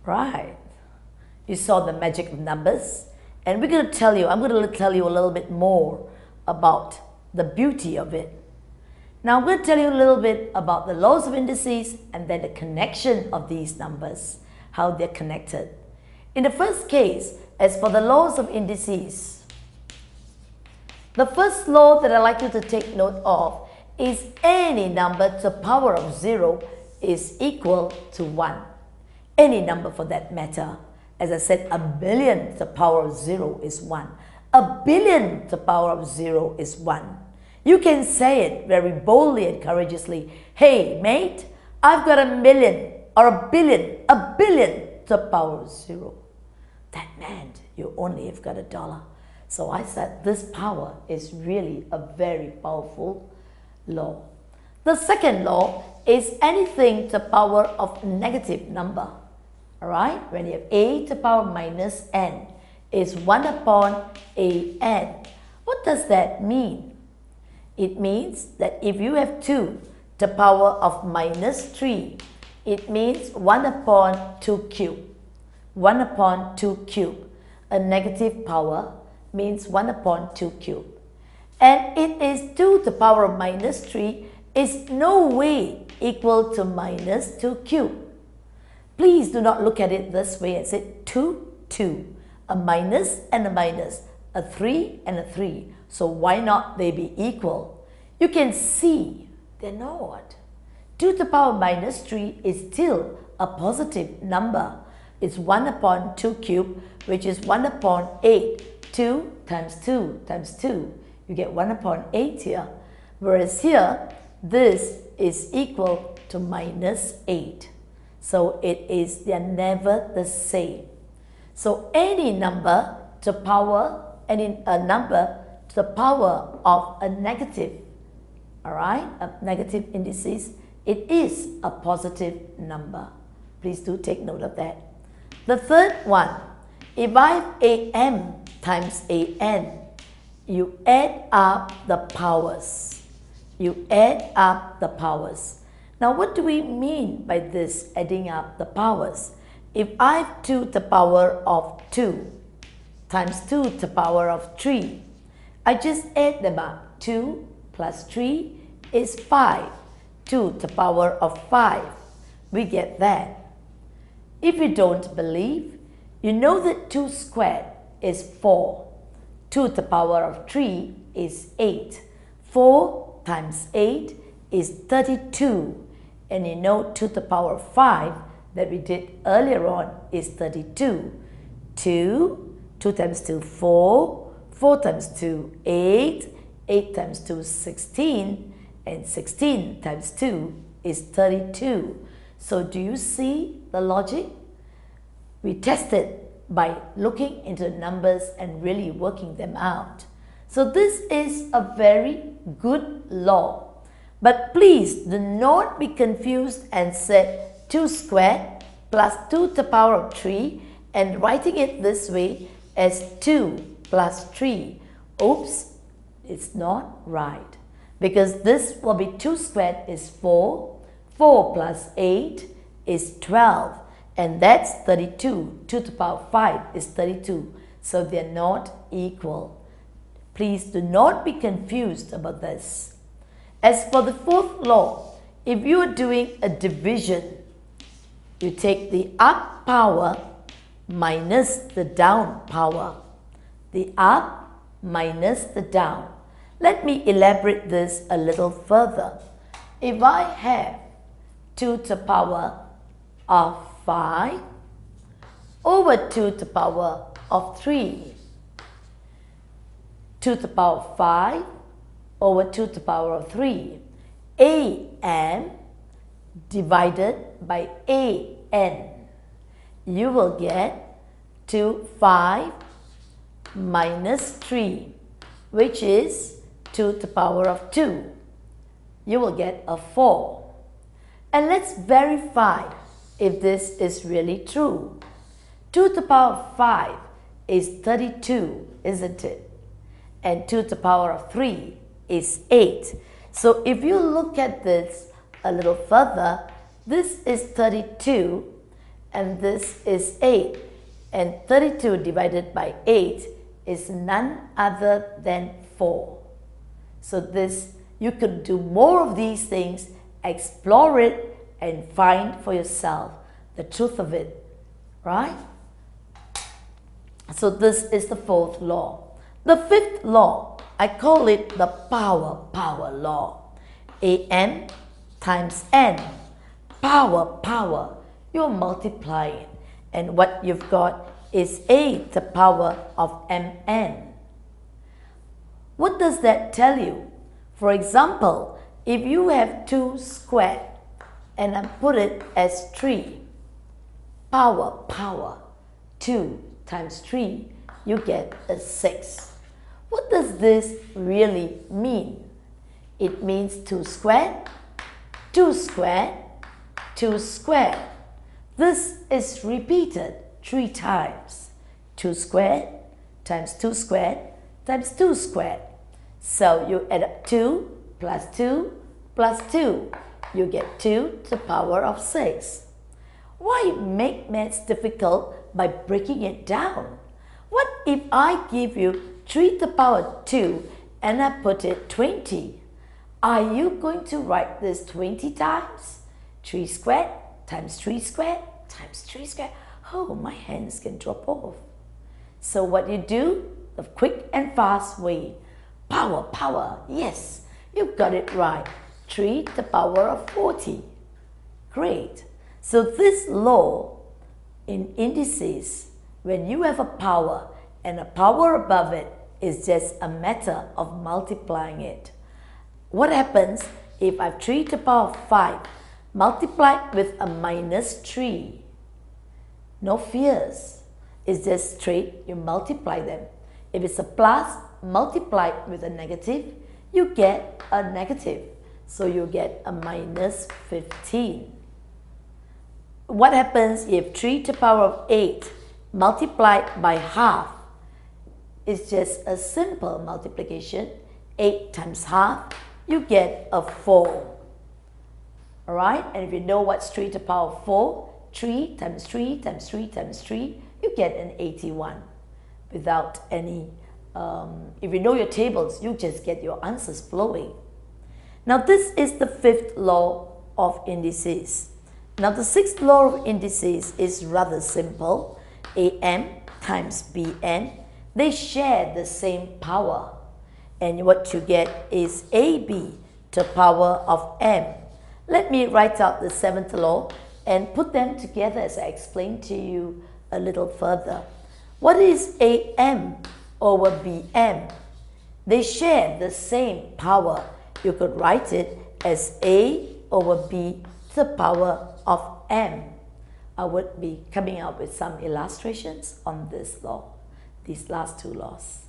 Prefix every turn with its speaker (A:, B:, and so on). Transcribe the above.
A: Right. You saw the magic of numbers. And I'm going to tell you a little bit more about the beauty of it. Now I'm going to tell you a little bit about the laws of indices and then the connection of these numbers, how they're connected. In the first case, as for the laws of indices, the first law that I'd like you to take note of is any number to the power of 0 is equal to 1. Any number for that matter. As I said, a billion to the power of 0 is 1. A billion to the power of 0 is 1. You can say it very boldly and courageously. Hey, mate, I've got a million or a billion to the power of 0. That meant you only have got $1. So I said this power is really a very powerful law. The second law is anything to the power of negative number. Alright, when you have a to the power minus n, is 1 upon an. What does that mean? It means that if you have 2 to the power of minus 3, it means 1 upon 2 cubed. 1 upon 2 cubed. A negative power means 1 upon 2 cubed. And it is 2 to the power of minus 3 is no way equal to minus 2 cubed. Please do not look at it this way and say 2, 2, a minus and a minus, a 3 and a 3. So why not they be equal? You can see they're not. 2 to the power minus 3 is still a positive number. It's 1 upon 2 cubed, which is 1 upon 8. 2 times 2 times 2. You get 1 upon 8 here. Whereas here, this is equal to minus 8. So they are never the same. So any number to power, a number to the power of a negative, alright, a negative indices, it is a positive number. Please do take note of that. The third one, if I have am times an, you add up the powers. You add up the powers. Now, what do we mean by this adding up the powers? If I have 2 to the power of 2 times 2 to the power of 3, I just add them up. 2 plus 3 is 5. 2 to the power of 5. We get that. If you don't believe, you know that 2 squared is 4. 2 to the power of 3 is 8. 4 times 8 is 32. And you know 2 to the power of 5 that we did earlier on is 32. 2 times 2, 4. 4 times 2, 8. 8 times 2 is 16. And 16 times 2 is 32. So do you see the logic? We tested by looking into the numbers and really working them out. So this is a very good law. But please do not be confused and say 2 squared plus 2 to the power of 3 and writing it this way as 2 plus 3. Oops, it's not right. Because this will be 2 squared is 4. 4 plus 8 is 12. And that's 32. 2 to the power of 5 is 32. So they're not equal. Please do not be confused about this. As for the fourth law, if you are doing a division, you take the up power minus the down power. The up minus the down. Let me elaborate this a little further. If I have 2 to the power of 5 over 2 to the power of 3, 2 to the power of 5 over 2 to the power of 3, an divided by an, you will get 5 minus 3, which is 2 to the power of 2. You will get a 4. And let's verify if this is really true. 2 to the power of 5 is 32, isn't it? And 2 to the power of 3 is 8. So if you look at this a little further, this is 32 and this is 8. And 32 divided by 8 is none other than 4. So this, you could do more of these things, explore it, and find for yourself the truth of it, right? So this is the fourth law. The fifth law, I call it the power law. An times n. Power. You're multiplying. And what you've got is a to the power of mn. What does that tell you? For example, if you have 2 squared and I put it as 3, power, 2 times 3, you get a 6. What does this really mean? It means 2 squared, 2 squared, 2 squared. This is repeated 3 times. 2 squared times 2 squared times 2 squared. So you add up 2 plus 2 plus 2. You get 2 to the power of 6. Why make maths difficult by breaking it down? What if I give you 3 to the power 2 and I put it 20? Are you going to write this 20 times? 3 squared times 3 squared times 3 squared. Oh, my hands can drop off. So what you do, the quick and fast way, power, yes, you got it right. 3 to the power of 40. Great. So this law in indices, when you have a power and a power above it, is just a matter of multiplying it. What happens if I have 3 to the power of 5 multiplied with a minus 3? No fears. It's just straight, you multiply them. If it's a plus multiplied with a negative, you get a negative. So you get a minus 15. What happens if 3 to the power of 8 multiplied by half? It's just a simple multiplication. 8 times half, you get a 4. Alright, and if you know what's 3 to the power of 4, 3 times 3 times 3 times 3, you get an 81. Without any, if you know your tables, you just get your answers flowing. Now this is the fifth law of indices. Now the sixth law of indices is rather simple. Am times Bn, they share the same power. And what you get is AB to the power of m. Let me write out the seventh law and put them together as I explained to you a little further. What is Am over Bm? They share the same power. You could write it as A over B to the power of m. I would be coming up with some illustrations on this law, these last two laws.